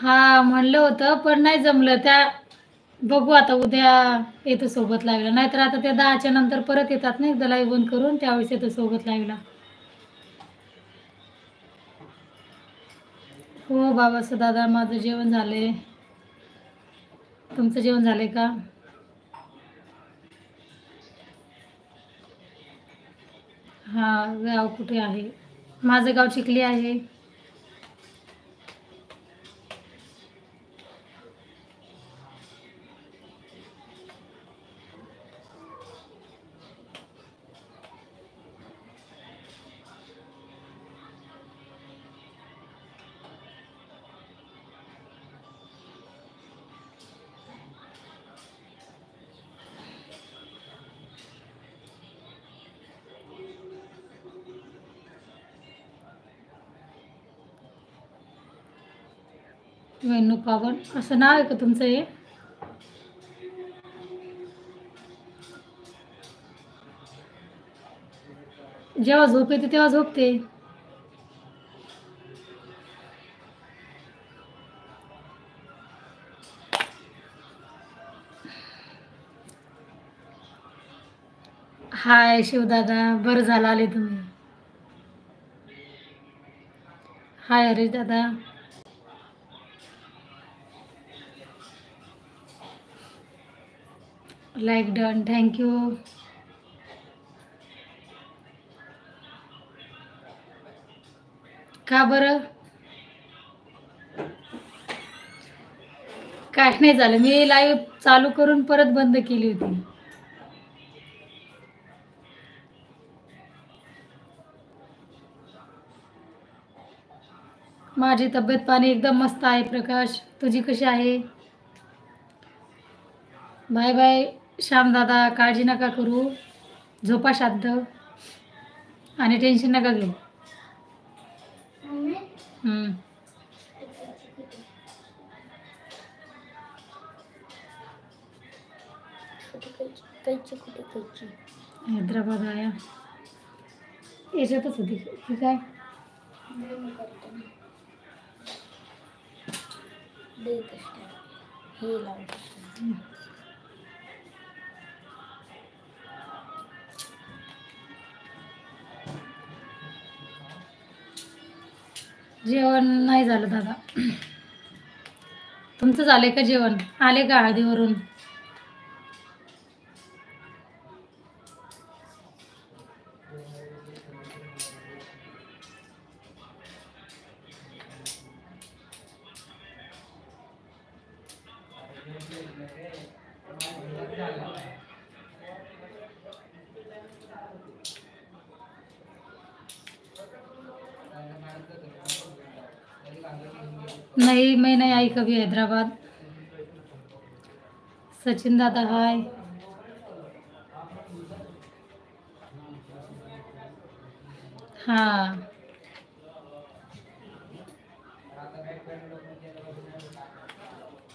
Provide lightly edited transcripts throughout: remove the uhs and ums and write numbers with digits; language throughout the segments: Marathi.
हा म्हणलं होतं पण नाही जमलं त्या. बघू आता उद्या येतो सोबत लाईव्हला, नाहीतर आता त्या 10च्या नंतर परत येतात ना एकदा लाईव्ह बंद करून, त्यावेळेस येतो सोबत लाईव्हला. हो बाबाचं दादा, माझं जेवण झालंय. तुमचं जेवण झालंय का? हा, गाव कुठे आहे? माझं गाव चिखली आहे. वेणू पावन असं नाव आहे का तुमचं हे? जेव्हा झोप येते तेव्हा झोपते. हाय शिवदादा, बरं झालं आले तुम्ही. हाय हरीश दादा. Like done, thank you. का बरं? काय नाही झालं, मी लाईव्ह चालू करून परत बंद केली होती. माझी तब्येत पाणी एकदम मस्त आहे प्रकाश, तुझी कशी आहे? बाय बाय श्यामदादा, काळजी नका करू, झोपा शांत आणि टेन्शन नका घेऊ. हैदराबाद आया याच्यातच होती ही काय? जेवण नाही झालं दादा. तुमचं झालंय का जेवण? आले का हळदीवरून? नहीं, मैं नहीं आई कभी हैदराबाद. सचिन दादा हाय. हाँ,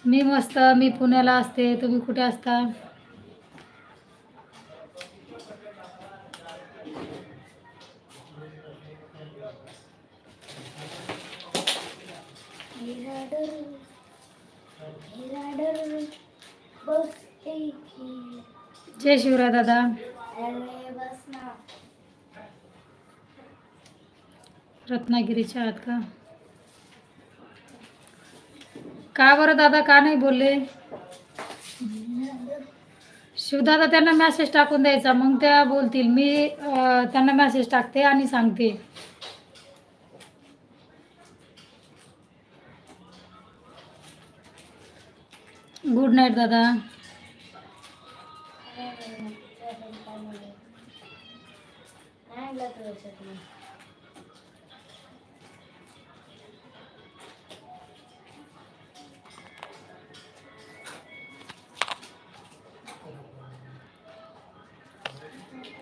मी मस्त, मी पुण्याला असते. तुम्ही कुठे असता? जय शिवराय दादा. रत्नागिरीच्या आहात का? का बरं दादा, का नाही बोलले? शिवदादा त्यांना मेसेज टाकून द्यायचा, मग त्या बोलतील. मी त्यांना मेसेज टाकते आणि सांगते. गुड नाईट दादा.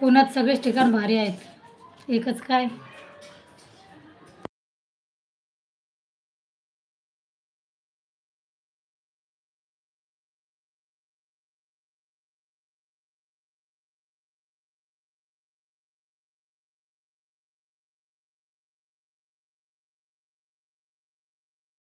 पुण्यात सगळेच ठिकाण भारी आहेत, एकच काय?